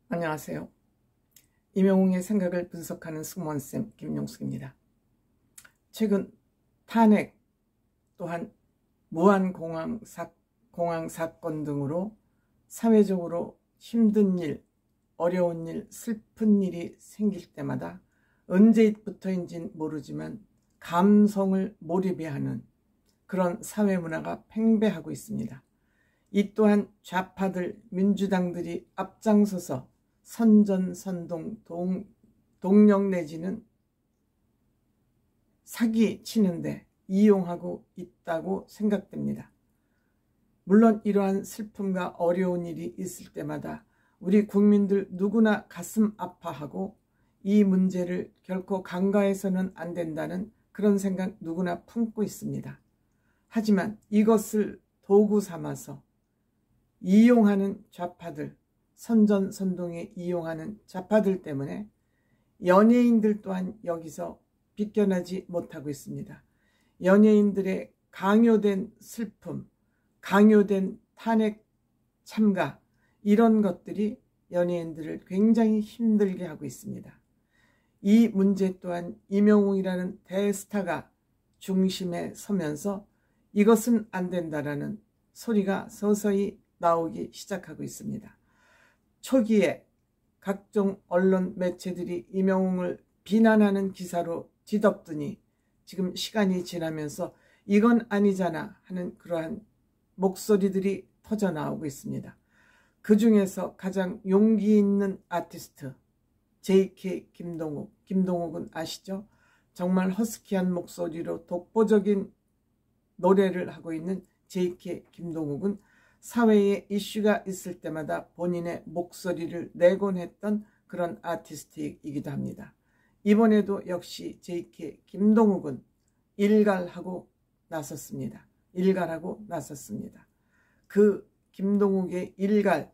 안녕하세요. 임영웅의 생각을 분석하는 승무원쌤 김용숙입니다. 최근 탄핵 또한 무한공항 사건 등으로 사회적으로 힘든 일, 어려운 일, 슬픈 일이 생길 때마다 언제부터인지는 모르지만 감성을 몰입해 하는 그런 사회문화가 팽배하고 있습니다. 이 또한 좌파들, 민주당들이 앞장서서 선전선동, 동력 내지는 사기 치는데 이용하고 있다고 생각됩니다. 물론 이러한 슬픔과 어려운 일이 있을 때마다 우리 국민들 누구나 가슴 아파하고 이 문제를 결코 간과해서는 안 된다는 그런 생각 누구나 품고 있습니다. 하지만 이것을 도구 삼아서 이용하는 좌파들, 선전선동에 이용하는 좌파들 때문에 연예인들 또한 여기서 비껴나지 못하고 있습니다. 연예인들의 강요된 슬픔, 강요된 탄핵 참가, 이런 것들이 연예인들을 굉장히 힘들게 하고 있습니다. 이 문제 또한 임영웅이라는 대스타가 중심에 서면서 이것은 안 된다라는 소리가 서서히 나오기 시작하고 있습니다. 초기에 각종 언론 매체들이 임영웅을 비난하는 기사로 뒤덮더니 지금 시간이 지나면서 이건 아니잖아 하는 그러한 목소리들이 터져나오고 있습니다. 그 중에서 가장 용기 있는 아티스트 JK 김동욱. 김동욱은 아시죠? 정말 허스키한 목소리로 독보적인 노래를 하고 있는 JK 김동욱은 사회에 이슈가 있을 때마다 본인의 목소리를 내곤 했던 그런 아티스트이기도 합니다. 이번에도 역시 JK 김동욱은 일갈하고 나섰습니다. 그 김동욱의 일갈,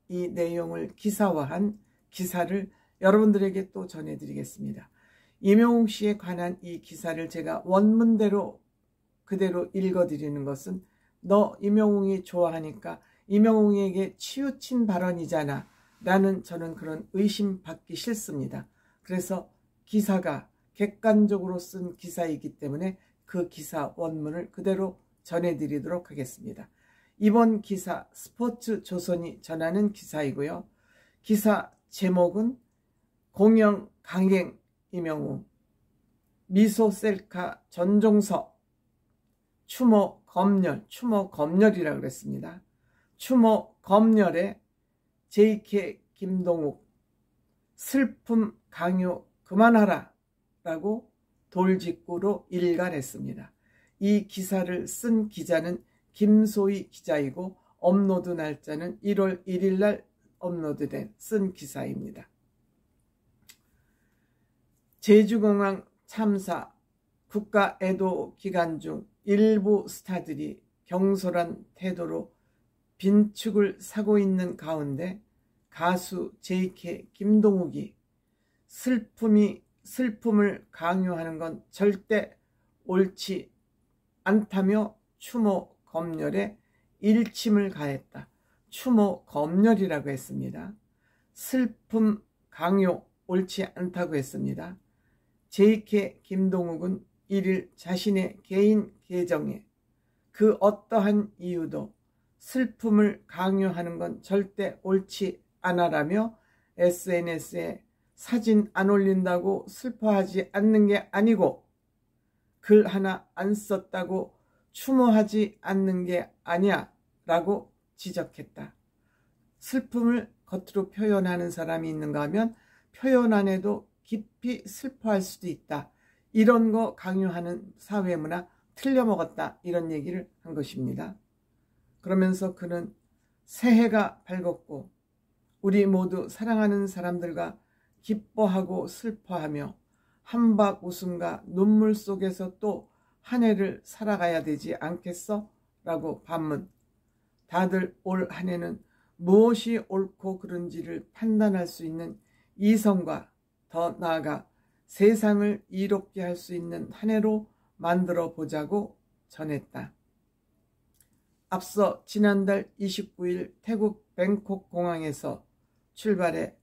이 내용을 기사화한 기사를 여러분들에게 또 전해드리겠습니다. 임영웅 씨에 관한 이 기사를 제가 원문대로 그대로 읽어드리는 것은 너 임영웅이 좋아하니까 임영웅에게 치우친 발언이잖아 라는 저는 그런 의심받기 싫습니다. 그래서 기사가 객관적으로 쓴 기사이기 때문에 그 기사 원문을 그대로 전해드리도록 하겠습니다. 이번 기사 스포츠조선이 전하는 기사이고요. 기사 제목은 공영 강행 임영웅, 미소 셀카 전종서, 추모 검열이라고 그랬습니다. 추모 검열에 JK 김동욱 슬픔 강요 그만하라 라고 돌직구로 일갈했습니다. 이 기사를 쓴 기자는 김소희 기자이고 업로드 날짜는 1월 1일 날 업로드된 쓴 기사입니다. 제주공항 참사 국가 애도 기간 중 일부 스타들이 경솔한 태도로 빈축을 사고 있는 가운데 가수 JK 김동욱이 슬픔을 강요하는 건 절대 옳지 않다며 추모 검열에 일침을 가했다. 추모 검열이라고 했습니다. 슬픔 강요 옳지 않다고 했습니다. JK 김동욱은 1일 자신의 개인 계정에 그 어떠한 이유도 슬픔을 강요하는 건 절대 옳지 않아라며 SNS에 사진 안 올린다고 슬퍼하지 않는 게 아니고 글 하나 안 썼다고 추모하지 않는 게 아니야 라고 지적했다. 슬픔을 겉으로 표현하는 사람이 있는가 하면 표현 안 해도 깊이 슬퍼할 수도 있다. 이런 거 강요하는 사회문화 틀려먹었다. 이런 얘기를 한 것입니다. 그러면서 그는 새해가 밝았고 우리 모두 사랑하는 사람들과 기뻐하고 슬퍼하며 한박 웃음과 눈물 속에서 또 한 해를 살아가야 되지 않겠어? 라고 반문. 다들 올 한 해는 무엇이 옳고 그른지를 판단할 수 있는 이성과 더 나아가 세상을 이롭게 할 수 있는 한 해로 만들어 보자고 전했다. 앞서 지난달 29일 태국 뱅콕 공항에서 출발해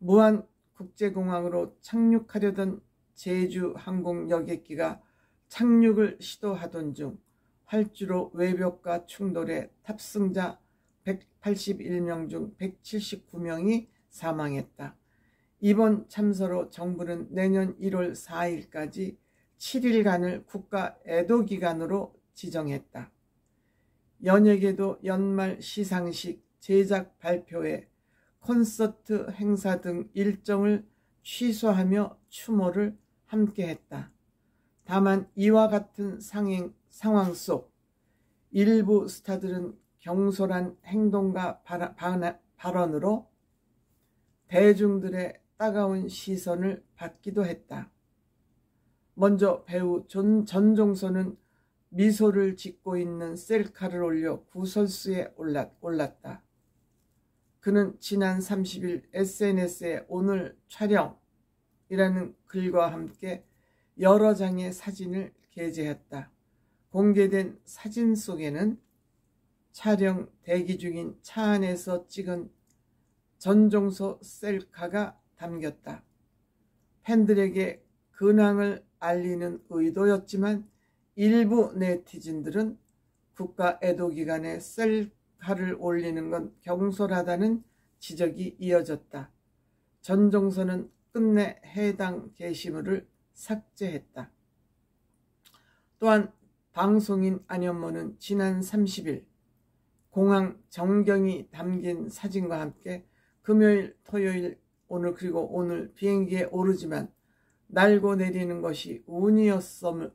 무안국제공항으로 착륙하려던 제주항공 여객기가 착륙을 시도하던 중 활주로 외벽과 충돌해 탑승자 181명 중 179명이 사망했다. 이번 참사로 정부는 내년 1월 4일까지 7일간을 국가 애도기간으로 지정했다. 연예계도 연말 시상식, 제작 발표회, 콘서트 행사 등 일정을 취소하며 추모를 함께했다. 다만 이와 같은 상황 속 일부 스타들은 경솔한 행동과 발언으로 대중들의 따가운 시선을 받기도 했다. 먼저 배우 전종서는 미소를 짓고 있는 셀카를 올려 구설수에 올랐다. 그는 지난 30일 SNS에 오늘 촬영이라는 글과 함께 여러 장의 사진을 게재했다. 공개된 사진 속에는 촬영 대기 중인 차 안에서 찍은 전종서 셀카가 담겼다. 팬들에게 근황을 알리는 의도였지만 일부 네티즌들은 국가 애도기간에 셀카를 올리는 건 경솔하다는 지적이 이어졌다. 전종서는 끝내 해당 게시물을 삭제했다. 또한 방송인 안현모는 지난 30일 공항 정경이 담긴 사진과 함께 금요일, 토요일, 오늘 비행기에 오르지만 날고 내리는 것이 운이었었음을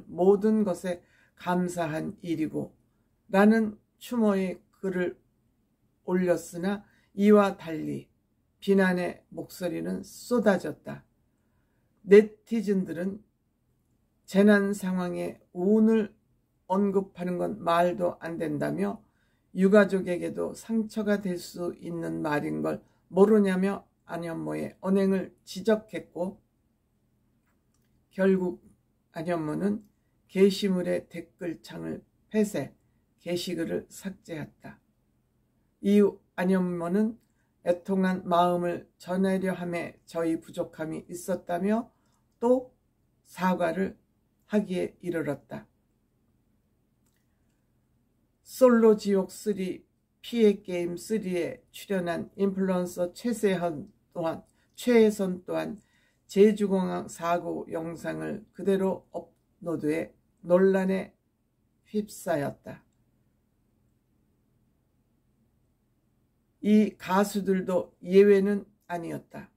모든 것에 감사한 일이고 라는 추모의 글을 올렸으나 이와 달리 비난의 목소리는 쏟아졌다. 네티즌들은 재난 상황에 운을 언급하는 건 말도 안 된다며 유가족에게도 상처가 될 수 있는 말인 걸 모르냐며 안현모의 언행을 지적했고 결국 안현모는 게시물의 댓글창을 폐쇄, 게시글을 삭제했다. 이후 안현모는 애통한 마음을 전하려 함에 저희 부족함이 있었다며 또 사과를 하기에 이르렀다. 솔로지옥3 피해게임3에 출연한 인플루언서 최혜선 또한 제주공항 사고 영상을 그대로 업로드해 논란에 휩싸였다. 이 가수들도 예외는 아니었다.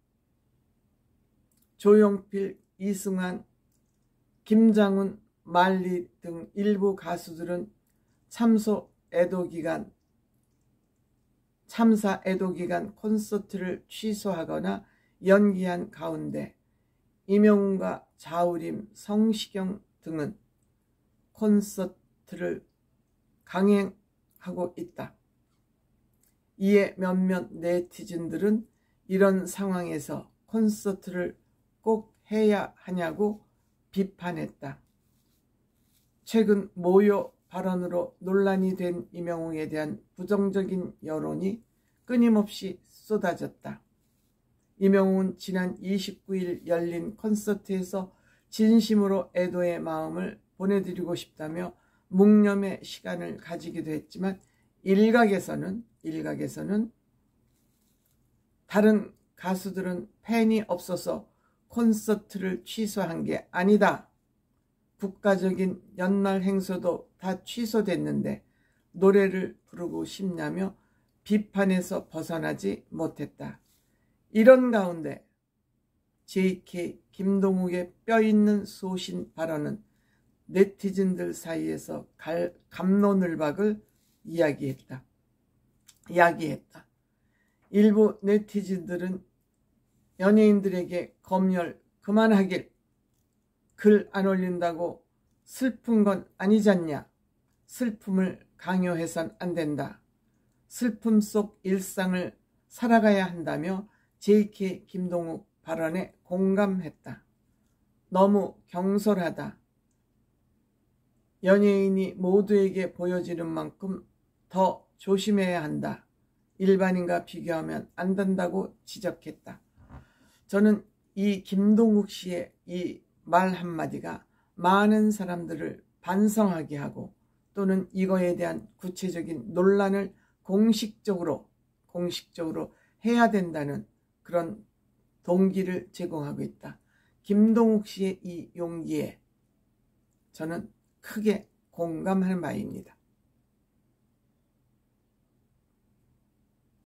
조용필, 이승환, 김장훈, 말리 등 일부 가수들은 참사 애도기간 콘서트를 취소하거나 연기한 가운데 임영웅과 자우림, 성시경 등은 콘서트를 강행하고 있다. 이에 몇몇 네티즌들은 이런 상황에서 콘서트를 꼭 해야 하냐고 비판했다. 최근 모욕 발언으로 논란이 된 임영웅에 대한 부정적인 여론이 끊임없이 쏟아졌다. 임영웅은 지난 29일 열린 콘서트에서 진심으로 애도의 마음을 보내드리고 싶다며 묵념의 시간을 가지기도 했지만 일각에서는 다른 가수들은 팬이 없어서 콘서트를 취소한 게 아니다. 국가적인 연말 행사도 다 취소됐는데 노래를 부르고 싶냐며 비판에서 벗어나지 못했다. 이런 가운데 JK 김동욱의 뼈있는 소신 발언은 네티즌들 사이에서 갑론을박을 이야기했다. 일부 네티즌들은 연예인들에게 검열 그만하길, 글 안 올린다고 슬픈 건 아니잖냐, 슬픔을 강요해선 안 된다, 슬픔 속 일상을 살아가야 한다며 JK 김동욱 발언에 공감했다. 너무 경솔하다. 연예인이 모두에게 보여지는 만큼 더 조심해야 한다. 일반인과 비교하면 안 된다고 지적했다. 저는 이 김동욱 씨의 이 말 한마디가 많은 사람들을 반성하게 하고 또는 이거에 대한 구체적인 논란을 공식적으로 해야 된다는 그런 동기를 제공하고 있다. 김동욱 씨의 이 용기에 저는 크게 공감할 바입니다.